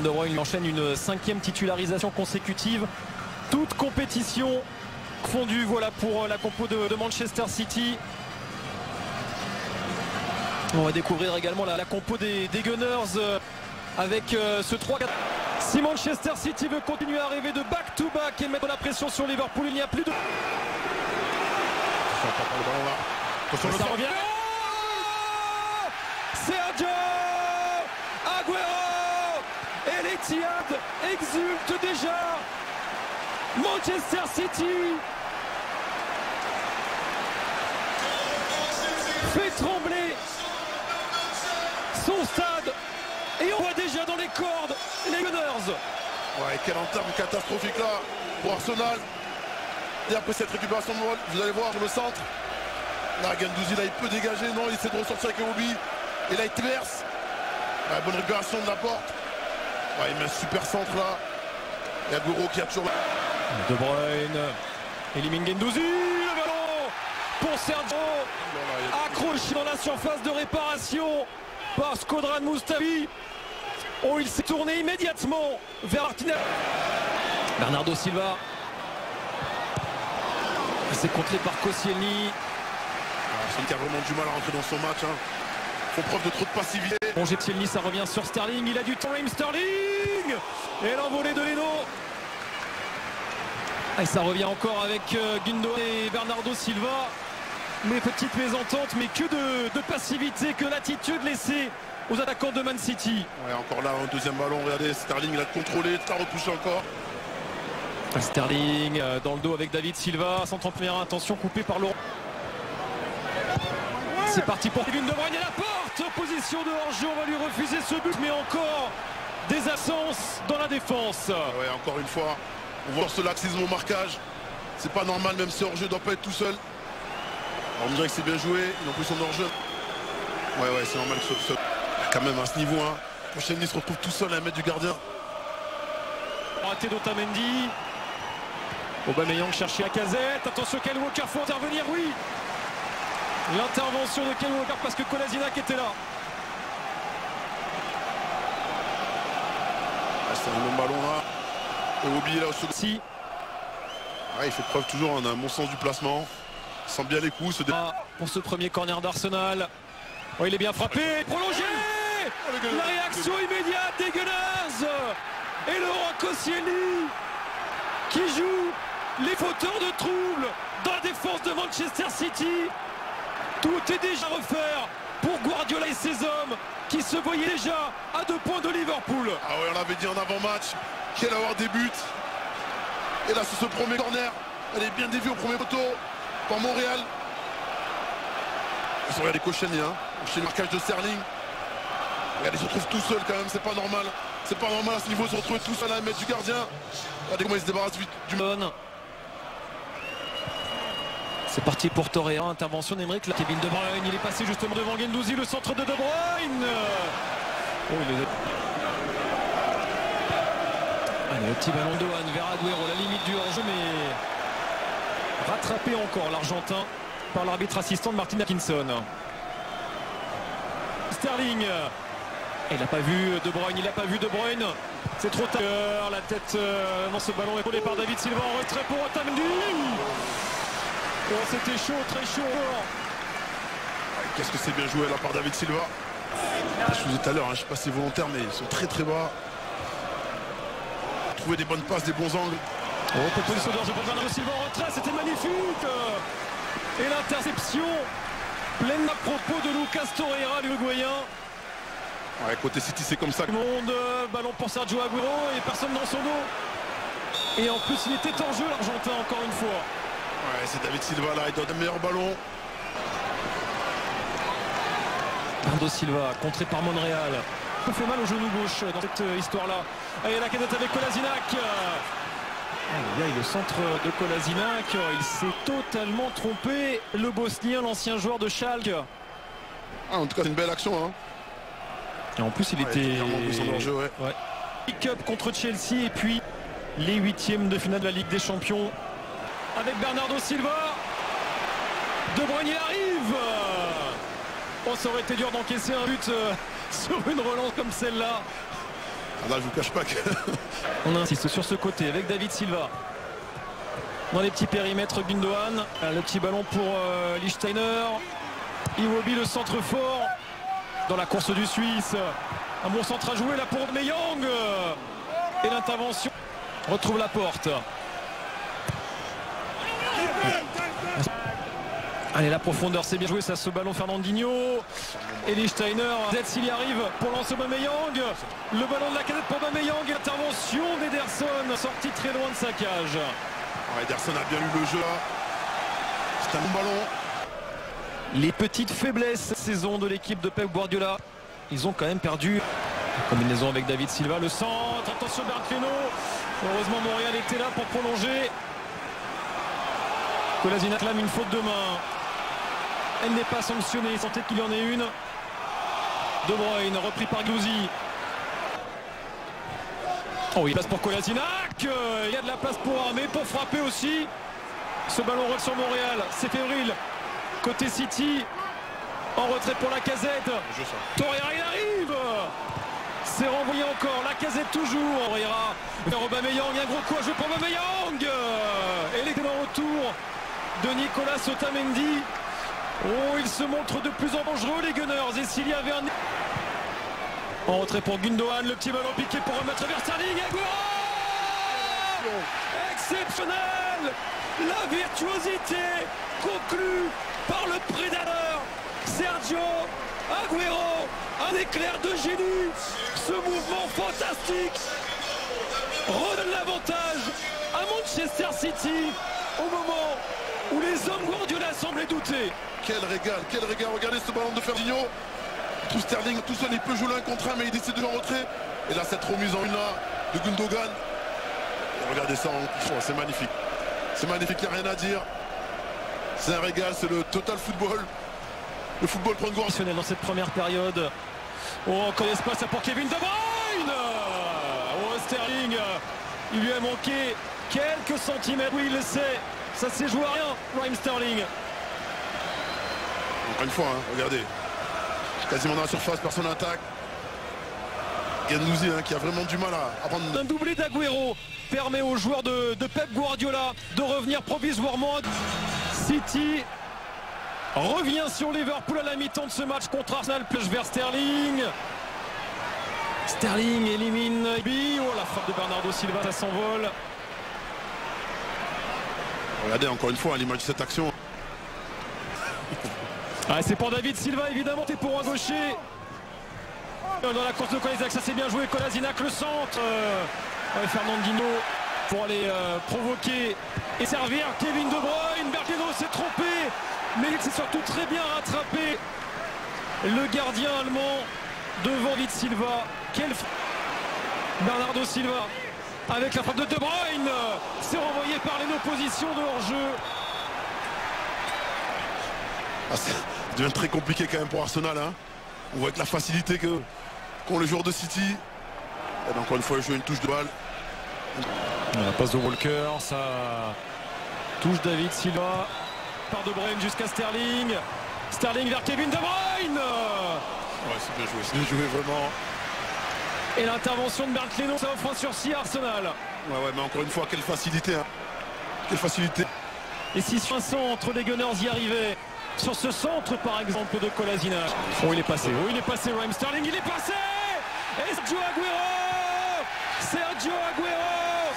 De Bruyne enchaîne une 5e titularisation consécutive. Toute compétition fondue, voilà pour la compo de Manchester City. On va découvrir également la compo des Gunners avec ce 3-4. Si Manchester City veut continuer à rêver de back-to-back et mettre la pression sur Liverpool, il n'y a plus de... Ça revient. Sergio Aguero et l'Etihad exulte déjà. Manchester City fait trembler son stade et on voit déjà dans les cordes les Gunners. Ouais, quelle entame catastrophique là pour Arsenal. Et après cette récupération de balle, vous allez voir le centre. Là, Guendouzi, là, il peut dégager. Non, il essaie de ressortir avec Iwobi. Et là, il traverse. Ouais, bonne récupération de la porte. Ouais, il met un super centre là. Et Aguero qui a toujours... De Bruyne élimine Guendouzi. Le ballon pour Sergio. Accroché dans la surface de réparation par Shkodran Mustafi. Oh, il s'est tourné immédiatement vers Martinez. Bernardo Silva. C'est contré par Koscielny. C'est qui a vraiment du mal à rentrer dans son match. Hein. Font preuve de trop de passivité. Bon, Koscielny, ça revient sur Sterling. Il a du temps, Raheem Sterling. Et l'envolée de Leno. Et ça revient encore avec Gundo et Bernardo Silva. Mais petite mésentente, mais que de passivité, que l'attitude laissée aux attaquants de Man City. Ouais, encore là, un deuxième ballon. Regardez, Sterling, il a contrôlé, il a repoussé encore. Sterling dans le dos avec David Silva. Centre en première intention, coupé par Laurent. C'est parti pour Kevin De Bruyne et la porte. Position de hors-jeu, on va lui refuser ce but, mais encore des absences dans la défense. Ouais, encore une fois, on voit ce laxisme au marquage. C'est pas normal, même si hors-jeu ne doit pas être tout seul. Alors, on dirait que c'est bien joué, ils ont pris son hors-jeu. Ouais, c'est normal que ce... Quand même à ce niveau, hein. Koscielny se retrouve tout seul à 1 mètre du gardien. Raté d'Otamendi. Aubameyang cherche Lacazette. Attention, Kyle Walker, faut intervenir, oui. L'intervention de Kyle Walker parce que Kolasinac était là. C'est le même ballon là. Et Obi là au second. Si. Ouais, il fait preuve toujours d'un bon sens du placement. Il sent bien les coups. Pour ce premier corner d'Arsenal. Oh, il est bien frappé. Prolongé. La réaction immédiate des Gunners. Et Laurent Koscielny qui joue les fauteurs de trouble dans la défense de Manchester City. Tout est déjà à refaire pour Guardiola et ses hommes qui se voyaient déjà à 2 points de Liverpool. Ah ouais, on l'avait dit en avant-match qu'il allait avoir des buts. Et là, sur ce premier corner, elle est bien déviée au premier poteau par Montréal. Ils ont regardé Koscielny, hein, chez le marquage de Sterling. Regardez, il se retrouve tout seul quand même, c'est pas normal. C'est pas normal à ce niveau de se retrouver tout seul à 1 mètre du gardien. Regardez comment il se débarrasse vite du monde. C'est parti pour Torreira, intervention d'Emeric. Kevin De Bruyne, il est passé justement devant Guendouzi, le centre de Bruyne. Oh, Allez, le petit ballon de Juan vers Aguero, la limite du hors-jeu, mais rattrapé encore l'Argentin par l'arbitre assistant de Martin Atkinson. Sterling. Il n'a pas vu De Bruyne, il n'a pas vu De Bruyne. C'est trop tard. La tête dans ce ballon épaulé par David Silva en retrait pour Otamendi. Oh, c'était chaud, très chaud. Qu'est-ce que c'est bien joué là par David Silva. Je vous disais tout à l'heure, hein, je ne sais pas si c'est volontaire, mais ils sont très très bas. Trouver des bonnes passes, des bons angles. Oh, position de hors-jeu pour Bernardo Silva en retrait, c'était magnifique. Et l'interception pleine à propos de Lucas Torreira, l'Uruguayen. Ouais, côté City, c'est comme ça. Monde, ballon pour Sergio Aguero et personne dans son dos. Et en plus, il était en jeu, l'Argentin, encore une fois. Ouais, c'est David Silva là, il donne un meilleur ballon. Bernardo Silva, contré par Monreal. Il fait mal au genou gauche dans cette histoire-là. Et la cadette avec Kolasinac. Le centre de Kolasinac, il s'est totalement trompé. Le Bosnien, l'ancien joueur de Schalke. Ah, en tout cas, c'est une belle action. Hein. Et en plus, il était... Ouais. Cup contre Chelsea et puis les 8e de finale de la Ligue des Champions. Avec Bernardo Silva. De Bruyne arrive. Oh, ça aurait été dur d'encaisser un but sur une relance comme celle-là. Là, je vous cache pas que... On insiste sur ce côté avec David Silva. Dans les petits périmètres, Gundogan. Le petit ballon pour Lichtsteiner. Iwobi, le centre fort. Dans la course du Suisse. Un bon centre à jouer là pour Aubameyang. Et l'intervention. Retrouve la porte. Allez, la profondeur, c'est bien joué, ça, ce ballon Fernandinho. Et Lichtsteiner, s'il y arrive pour lancer Aubameyang. Le ballon de la casette pour Aubameyang. Intervention d'Ederson, sorti très loin de sa cage. Ederson a bien lu le jeu là. C'est un bon ballon. Les petites faiblesses cette saison de l'équipe de Pep Guardiola. Ils ont quand même perdu. Combinaison avec David Silva, le centre. Attention Bertreno. Heureusement Montréal était là pour prolonger. Kolasinac clame une faute de main. Elle n'est pas sanctionnée, sans tête qu'il y en ait une. De Bruyne, repris par Gouzi. Oh, il passe pour Kolasinac. Il y a de la place pour Armé, pour frapper aussi. Ce ballon roule sur Montréal, c'est fébrile. Côté City, en retrait pour la casette. Torreira, il arrive. C'est renvoyé encore, la casette toujours. Torreira vers Aubameyang, un gros coup à jouer pour Aubameyang. Et l'excellent retour de Nicolas Otamendi. Oh, il se montre de plus en dangereux, les Gunners. Et s'il y avait un... En retrait pour Gundogan, le petit ballon piqué pour remettre vers Sterling. Exceptionnel. La virtuosité conclue par le prédateur Sergio Agüero. Un éclair de génie. Ce mouvement fantastique redonne l'avantage à Manchester City au moment où les hommes Guardiola semblaient douter. Quel régal, quel régal. Regardez ce ballon de Fernandinho. Tout Sterling, tout seul, il peut jouer l'un contre un, mais il décide de jouer en retrait. Et là, cette remise en une là de Gundogan. Et regardez ça, c'est magnifique. C'est magnifique, il n'y a rien à dire. C'est un régal, c'est le total football. Le football prend goût. Dans cette première période. Oh, encore l'espace pour Kevin De Bruyne. Oh, Sterling, il lui a manqué quelques centimètres. Oui, il le sait. Ça s'est joué à rien, Raheem Sterling. Encore une fois, hein, regardez. Quasiment dans la surface, personne n'attaque. Guendouzi qui a vraiment du mal à prendre... Un doublé d'Agüero permet aux joueurs de Pep Guardiola de revenir provisoirement. City revient sur Liverpool à la mi-temps de ce match contre Arsenal. Plage vers Sterling. Sterling élimine Iwobi. Oh, la frappe de Bernardo Silva, ça s'envole. Regardez encore une fois l'image de cette action. Ah, c'est pour David Silva évidemment, c'est pour un gaucher. Dans la course de Kolasinac, ça s'est bien joué. Kolasinac, le centre. Fernandinho pour aller provoquer et servir Kevin De Bruyne. Bertreno s'est trompé, mais il s'est surtout très bien rattrapé. Le gardien allemand devant David Silva. Bernardo Silva avec la frappe de De Bruyne. C'est renvoyé par les oppositions de hors-jeu. Ah, ça devient très compliqué quand même pour Arsenal. Hein. On voit avec la facilité qu'ont les joueurs de City. Et encore une fois, il joue une touche de balle. La passe de Walker, ça touche David Silva. Par De Bruyne jusqu'à Sterling. Sterling vers Kevin De Bruyne. Ouais, c'est bien joué vraiment. Et l'intervention de Bertreno, ça offre un sursis à Arsenal. Ouais, mais encore une fois, quelle facilité. Hein. Quelle facilité. Et si sur un centre, les Gunners y arrivaient. Sur ce centre, par exemple, de Kolasinac. Oh, il est passé. Oh, il est passé, Raheem Sterling. Il est passé. Et Sergio Agüero. Sergio Agüero.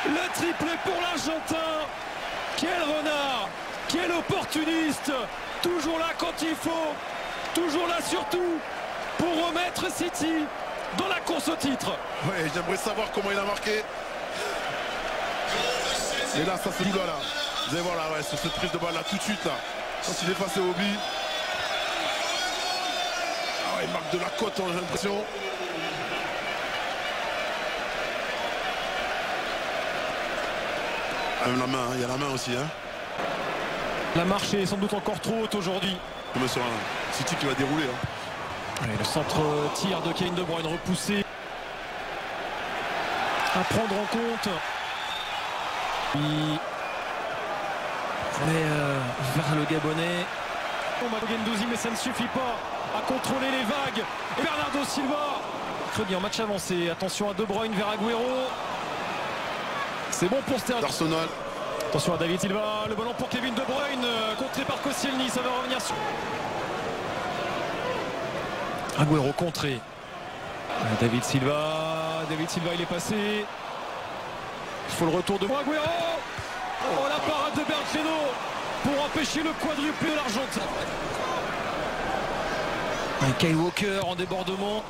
Le triplé pour l'Argentin. Quel renard. Quel opportuniste. Toujours là quand il faut. Toujours là surtout pour remettre City dans la course au titre. Ouais, j'aimerais savoir comment il a marqué. Et là, ça se joue là. Vous allez voir là, ouais, sur cette prise de balle là, tout de suite là. Quand il est passé au Obi. Ah ouais, il marque de la cote, hein, j'ai l'impression. Ah, même la main, hein, il y a la main aussi. Hein. La marche est sans doute encore trop haute aujourd'hui. Comme sur un City qui va dérouler. Hein. Allez, le centre tir de Kevin De Bruyne repoussé. À prendre en compte. Vers le Gabonais. Gendouzi, mais ça ne suffit pas à contrôler les vagues. Et Bernardo Silva mercredi en match avancé. Attention à De Bruyne vers Agüero. C'est bon pour Sterling. Arsenal. Attention à David Silva. Le ballon pour Kevin De Bruyne. Contré par Koscielny. Ça va revenir sur Agüero contré. David Silva. David Silva, il est passé. Il faut le retour de Agüero. Oh, la parade de Bergeno pour empêcher le quadruplé de l'Argentin. Kyle Walker en débordement.